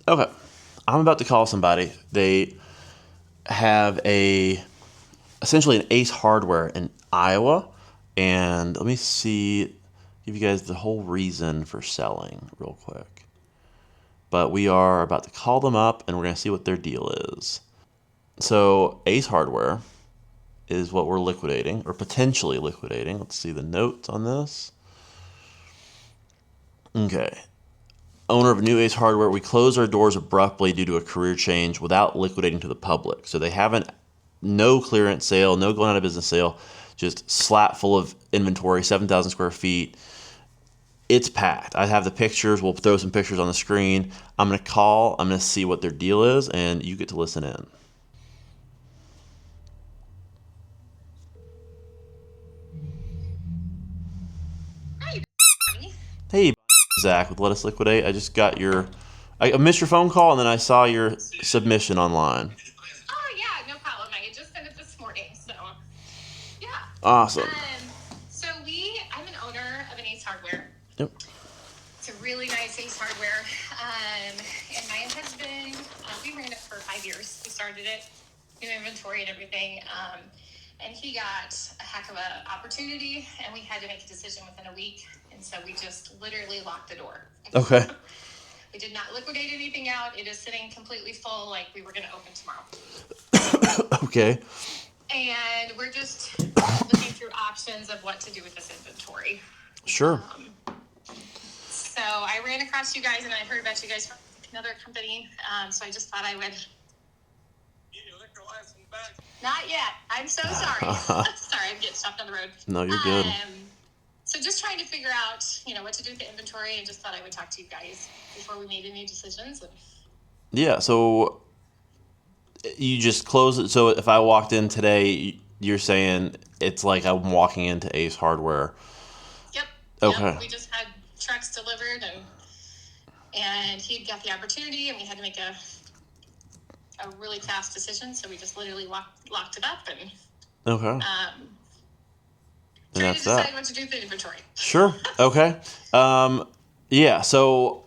Okay. I'm about to call somebody. They have essentially an Ace Hardware in Iowa. And let me give you guys the whole reason for selling real quick. But we are about to call them up and we're going to see what their deal is. So Ace Hardware is what we're liquidating or potentially liquidating. Let's see the notes on this. Okay. Owner of New Ace Hardware, we closed our doors abruptly due to a career change without liquidating to the public. So they haven't, no clearance sale, no going out of business sale, just slap full of inventory, 7,000 square feet. It's packed. I have the pictures. We'll throw some pictures on the screen. I'm going to see what their deal is, and you get to listen in. Hi, Bonnie. Hey, Zach with Let Us Liquidate. I missed your phone call, and then I saw your submission online. Oh yeah, no problem. I just sent it this morning, so yeah. Awesome. So I'm an owner of an Ace Hardware. Yep. It's a really nice Ace Hardware. And my husband, we ran it for 5 years. We started it, new inventory and everything. And he got a heck of an opportunity, and we had to make a decision within a week. And so we just literally locked the door. Okay. We did not liquidate anything out. It is sitting completely full, like we were going to open tomorrow. Okay. And we're just looking through options of what to do with this inventory. Sure. So I ran across you guys, and I heard about you guys from another company. So I just thought I would. Not yet. I'm so sorry. Sorry, I'm getting stopped on the road. No, you're good. So just trying to figure out, what to do with the inventory, and just thought I would talk to you guys before we made any decisions. Yeah, so you just close it. So if I walked in today, you're saying it's like I'm walking into Ace Hardware. Yep. Okay. Yep. We just had trucks delivered, and he got the opportunity, and we had to make a really fast decision. So we just literally locked it up and Okay. trying to decide what to do with the inventory. Sure. Okay. Yeah. So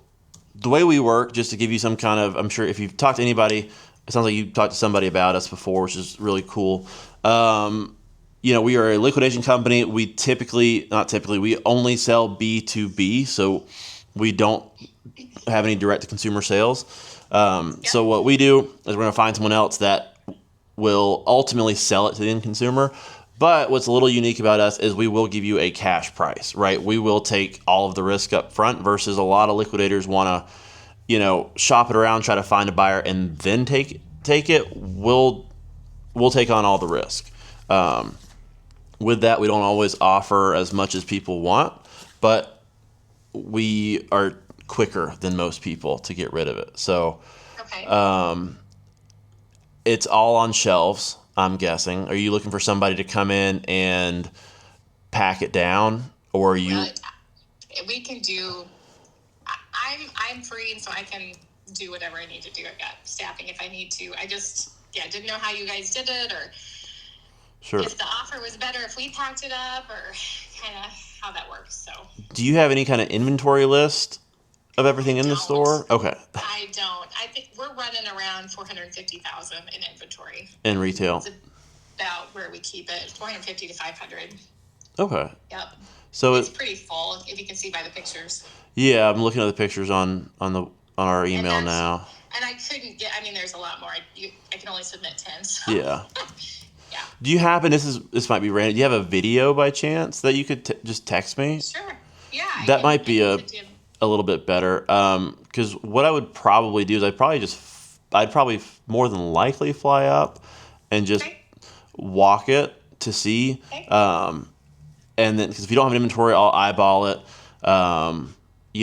the way we work, just to give you some kind of, I'm sure if you've talked to anybody, it sounds like you've talked to somebody about us before, which is really cool. We are a liquidation company. We we only sell B2B, so we don't have any direct to consumer sales. So what we do is we're going to find someone else that will ultimately sell it to the end consumer. But what's a little unique about us is we will give you a cash price, right? We will take all of the risk up front versus a lot of liquidators want to, shop it around, try to find a buyer, and then take it. We'll take on all the risk. With that, we don't always offer as much as people want, but we are quicker than most people to get rid of it. So Okay. It's all on shelves, I'm guessing. Are you looking for somebody to come in and pack it down, or are you? Well, we can do. I'm free, and so I can do whatever I need to do. I've got staffing if I need to. I just didn't know how you guys did it, or Sure. if the offer was better if we packed it up, or kind of how that works. So. Do you have any kind of inventory list of everything in the store? Okay. I don't. I think we're running around 450,000 in inventory. In retail. It's about wwhere we keep it, 450 to 500. Okay. Yep. So it's pretty full, if you can see by the pictures. Yeah, I'm looking at the pictures on our email now. And I couldn't get. I mean, there's a lot more. I can only submit 10. So. Yeah. Yeah. Do you happen? This might be random. Do you have a video by chance that you could just text me? Sure. Yeah. That might be a little bit better. Because what I would probably do is I'd probably more than likely fly up and just walk it to see. Okay. And then, because if you don't have an inventory, I'll eyeball it.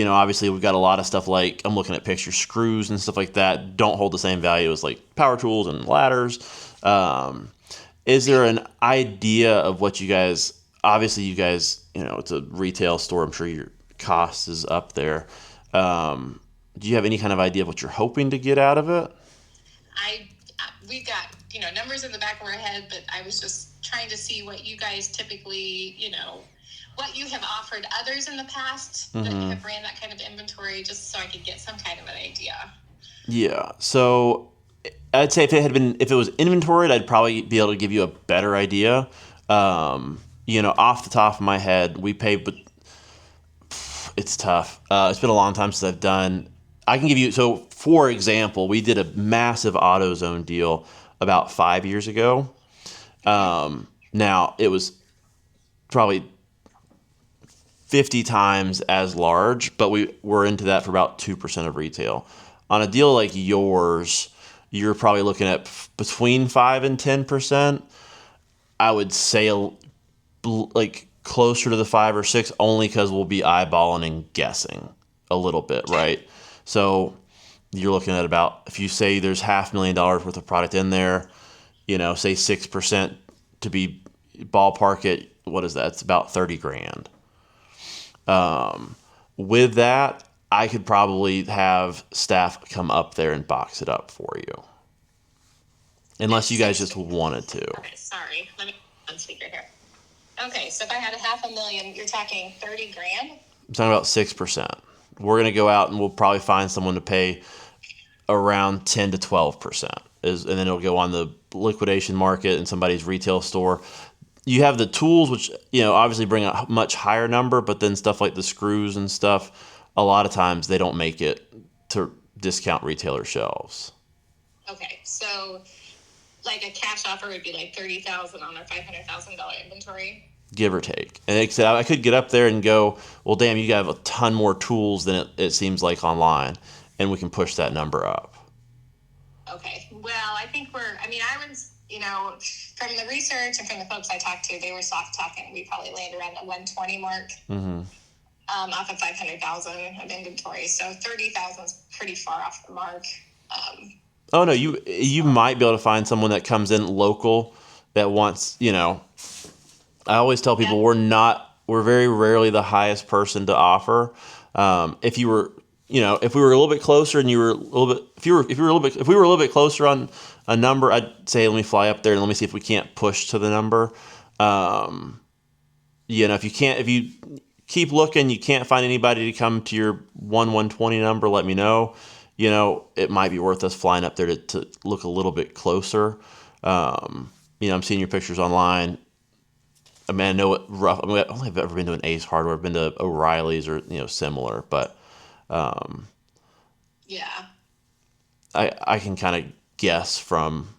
Obviously we've got a lot of stuff like I'm looking at pictures, screws and stuff like that don't hold the same value as like power tools and ladders. Is there an idea of what you guys? Obviously, you guys, it's a retail store. I'm sure your cost is up there. Do you have any kind of idea of what you're hoping to get out of it? We've got numbers in the back of our head, but I was just trying to see what you guys typically, what you have offered others in the past that have ran that kind of inventory, just so I could get some kind of an idea. Yeah. So I'd say if it was inventoried, I'd probably be able to give you a better idea. Off the top of my head, we pay, but it's tough. It's been a long time since I've done. I can give you. So, for example, we did a massive AutoZone deal about 5 years ago. Now it was probably 50 times as large, but we were into that for about 2% of retail. On a deal like yours, you're probably looking at between 5 and 10%. I would say like closer to the 5 or 6, only because we'll be eyeballing and guessing a little bit, right? So you're looking at about, if you say there's $500,000 worth of product in there, say 6% to be ballpark it. What is that? It's about 30 grand. With that, I could probably have staff come up there and box it up for you, unless you guys just wanted to. Okay, sorry. Let me on speaker here. Okay, so if I had a 500,000, you're talking 30 grand? I'm talking about 6%. We're going to go out and we'll probably find someone to pay around 10 to 12%. And then it'll go on the liquidation market in somebody's retail store. You have the tools, which, obviously bring a much higher number, but then stuff like the screws and stuff, a lot of times they don't make it to discount retailer shelves. Okay, so like a cash offer would be like 30,000 on our $500,000 inventory. Give or take. And like I said, I could get up there and go, well, damn, you have a ton more tools than it seems like online, and we can push that number up. Okay. Well, I think I was, from the research and from the folks I talked to, they were soft talking. We probably land around the 120 mark. Mm-hmm. Off of 500,000 of inventory. So 30,000 is pretty far off the mark. Oh no, you might be able to find someone that comes in local that wants, I always tell people we're very rarely the highest person to offer. If you were, if we were a little bit closer and you were a little bit, if we were a little bit closer on a number, I'd say let me fly up there and let me see if we can't push to the number. If you keep looking, you can't find anybody to come to your 120 number, let me know. It might be worth us flying up there to look a little bit closer. I'm seeing your pictures online. I mean, I know it rough. I don't think I've ever been to an Ace Hardware. I've been to O'Reilly's or similar, but yeah, I can kind of guess from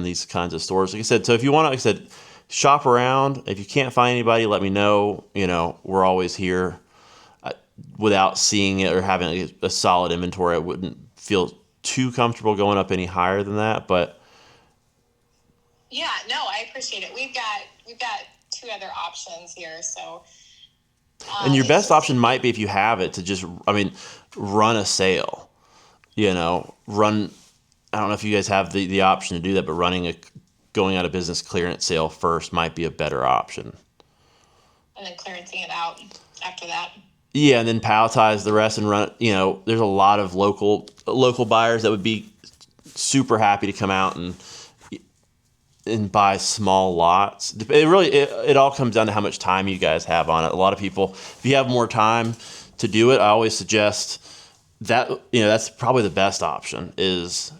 these kinds of stores. Like I said, so if you want to, like I said, shop around. If you can't find anybody, let me know. We're always here. Without seeing it or having a solid inventory, I wouldn't feel too comfortable going up any higher than that. But yeah, no, I appreciate it. We've got two other options here, so. And your best option might be, if you have it, to just, run a sale. Run. I don't know if you guys have the option to do that, but running a going out of business clearance sale first might be a better option. And then clearancing it out after that. Yeah, and then palletize the rest and run. There's a lot of local buyers that would be super happy to come out and buy small lots. It all comes down to how much time you guys have on it. A lot of people, if you have more time to do it, I always suggest that that's probably the best option, is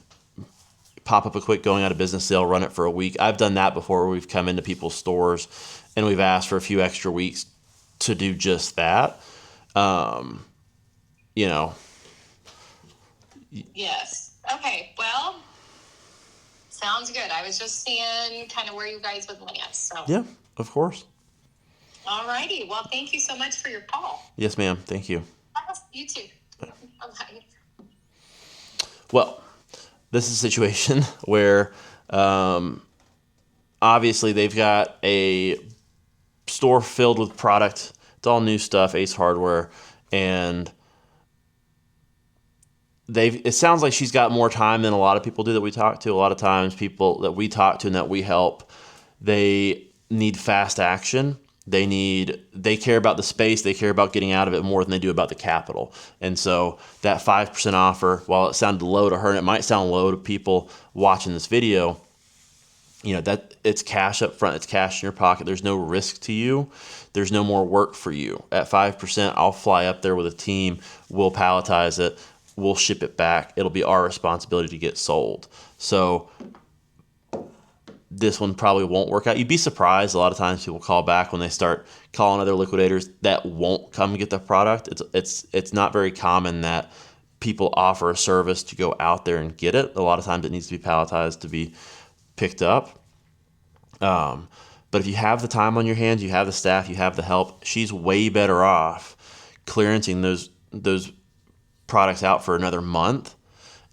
pop up a quick going out of business sale, run it for a week. I've done that before, where we've come into people's stores and we've asked for a few extra weeks to do just that. Yes. Okay. Well, sounds good. I was just seeing kind of where you guys would land. So. Yeah, of course. All righty. Well, thank you so much for your call. Yes, ma'am. Thank you. You too. Bye. Well, this is a situation where obviously they've got a store filled with product. It's all new stuff, Ace Hardware, and it sounds like she's got more time than a lot of people do that we talk to. A lot of times people that we talk to and that we help, they need fast action. They care about the space. They care about getting out of it more than they do about the capital. And so that 5% offer, while it sounded low to her, and it might sound low to people watching this video, that it's cash up front. It's cash in your pocket. There's no risk to you. There's no more work for you. At 5%, I'll fly up there with a team. We'll palletize it. we'll ship it back. It'll be our responsibility to get sold. So this one probably won't work out. You'd be surprised. A lot of times people call back when they start calling other liquidators that won't come get the product. It's not very common that people offer a service to go out there and get it. A lot of times it needs to be palletized to be picked up. But if you have the time on your hands, you have the staff, you have the help, she's way better off clearancing those products out for another month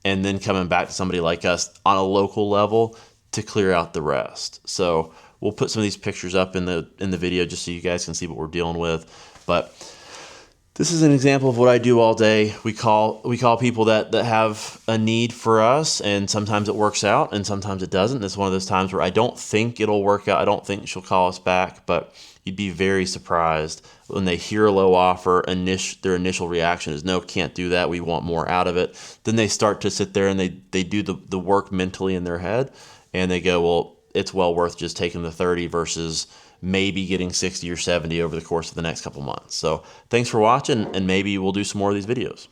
and then coming back to somebody like us on a local level to clear out the rest. So we'll put some of these pictures up in the video just so you guys can see what we're dealing with. But this is an example of what I do all day. We call people that have a need for us, and sometimes it works out and sometimes it doesn't. It's one of those times where I don't think it'll work out. I don't think she'll call us back, but you'd be very surprised when they hear a low offer. Their initial reaction is, no, can't do that. We want more out of it. Then they start to sit there and they do the work mentally in their head, and they go, well, it's well worth just taking the 30 versus maybe getting 60 or 70 over the course of the next couple months. So thanks for watching, and maybe we'll do some more of these videos.